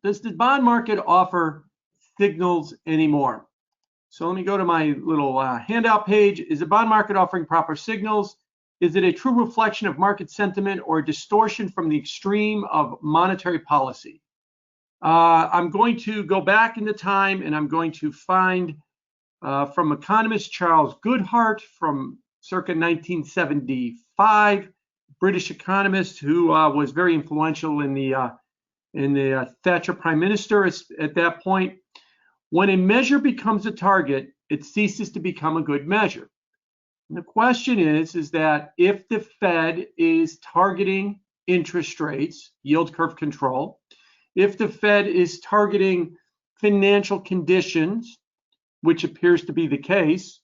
Does the bond market offer signals anymore? So let me go to my little handout page. Is the bond market offering proper signals? Is it a true reflection of market sentiment or a distortion from the extreme of monetary policy? I'm going to go back into time and I'm going to find from economist Charles Goodhart from circa 1975, British economist who was very influential in the Thatcher prime minister at that point. When a measure becomes a target, it ceases to become a good measure. And the question is that if the Fed is targeting interest rates, yield curve control, if the Fed is targeting financial conditions, which appears to be the case,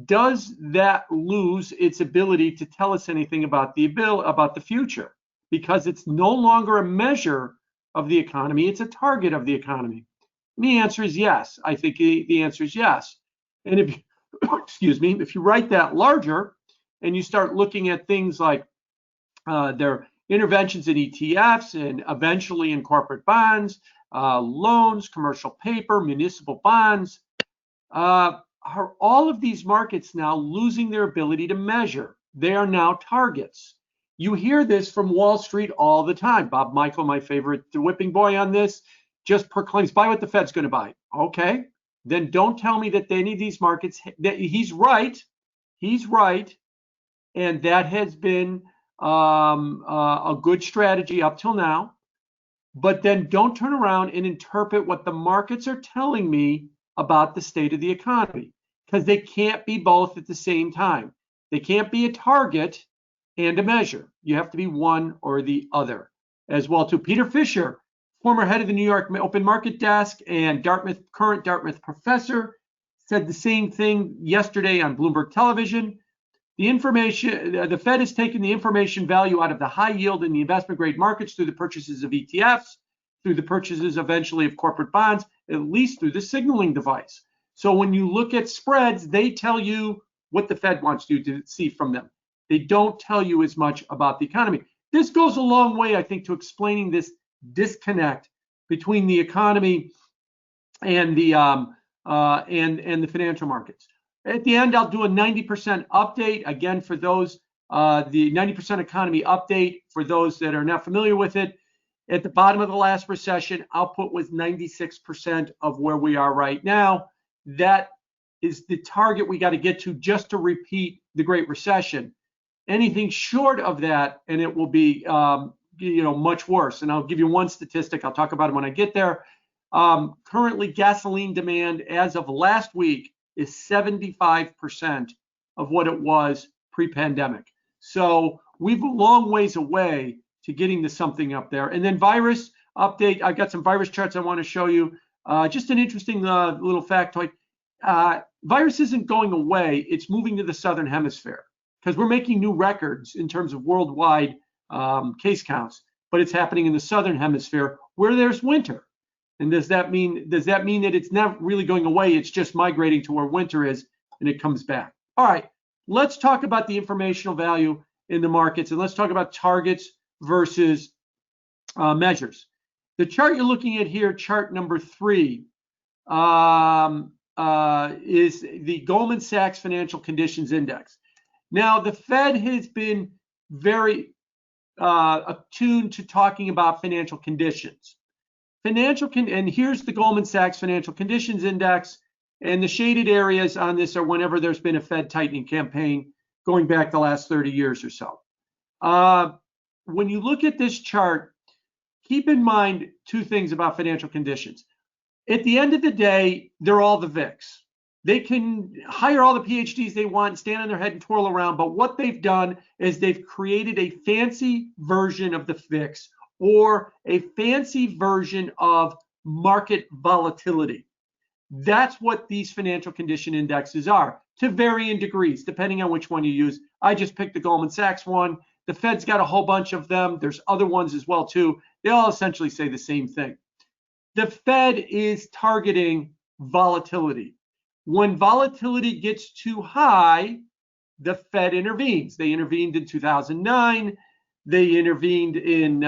does that lose its ability to tell us anything about the future? Because it's no longer a measure of the economy, it's a target of the economy. And the answer is yes. I think the answer is yes. And if you, excuse me, if you write that larger and you start looking at things like their interventions in ETFs and eventually in corporate bonds, loans, commercial paper, municipal bonds, are all of these markets now losing their ability to measure? They are now targets. You hear this from Wall Street all the time. Bob Michael, my favorite whipping boy on this, just proclaims, buy what the Fed's going to buy. Okay, then don't tell me that any of these markets, that he's right, and that has been a good strategy up till now. But then don't turn around and interpret what the markets are telling me about the state of the economy, because they can't be both at the same time. They can't be a target and a measure. You have to be one or the other as well too. Peter Fisher, former head of the New York Open Market Desk and current Dartmouth professor, said the same thing yesterday on Bloomberg Television. The Fed has taken the information value out of the high yield in the investment grade markets through the purchases of ETFs, through the purchases eventually of corporate bonds, at least through the signaling device. So when you look at spreads, they tell you what the Fed wants you to see from them. They don't tell you as much about the economy. This goes a long way, I think, to explaining this disconnect between the economy and the financial markets. At the end, I'll do a 90% update again for those the 90% economy update for those that are not familiar with it. At the bottom of the last recession, output was 96% of where we are right now. That is the target we got to get to just to repeat the Great Recession. Anything short of that, and it will be much worse. And I'll give you one statistic. I'll talk about it when I get there. Currently, gasoline demand as of last week is 75% of what it was pre-pandemic. So we've a long ways away to getting to something up there. And then virus update. I've got some virus charts I want to show you. Just an interesting little factoid. Virus isn't going away. It's moving to the southern hemisphere because we're making new records in terms of worldwide case counts, but it's happening in the southern hemisphere where there's winter. And does that mean that it's not really going away? It's just migrating to where winter is and it comes back. All right, let's talk about the informational value in the markets, and let's talk about targets versus measures. The chart you're looking at here, chart number 3, is the Goldman Sachs Financial Conditions Index. Now, the Fed has been very attuned to talking about financial conditions. And here's the Goldman Sachs Financial Conditions Index, and the shaded areas on this are whenever there's been a Fed tightening campaign going back the last 30 years or so. When you look at this chart, keep in mind two things about financial conditions. At the end of the day, they're all the VIX. They can hire all the PhDs they want, stand on their head and twirl around, but what they've done is they've created a fancy version of the VIX, or a fancy version of market volatility. That's what these financial condition indexes are, to varying degrees, depending on which one you use. I just picked the Goldman Sachs one. The Fed's got a whole bunch of them. There's other ones as well, too. They all essentially say the same thing. The Fed is targeting volatility. When volatility gets too high, the Fed intervenes. They intervened in 2009. They intervened in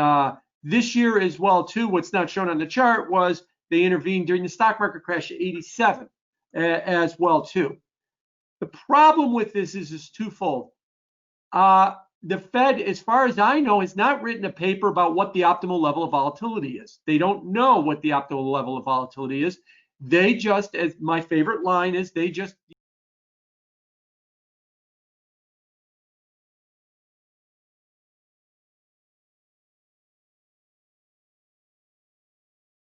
This year as well too, what's not shown on the chart was they intervened during the stock market crash at 87 as well too. The problem with this is twofold. The Fed, as far as I know, has not written a paper about what the optimal level of volatility is. They don't know what the optimal level of volatility is. They just, as my favorite line is, they just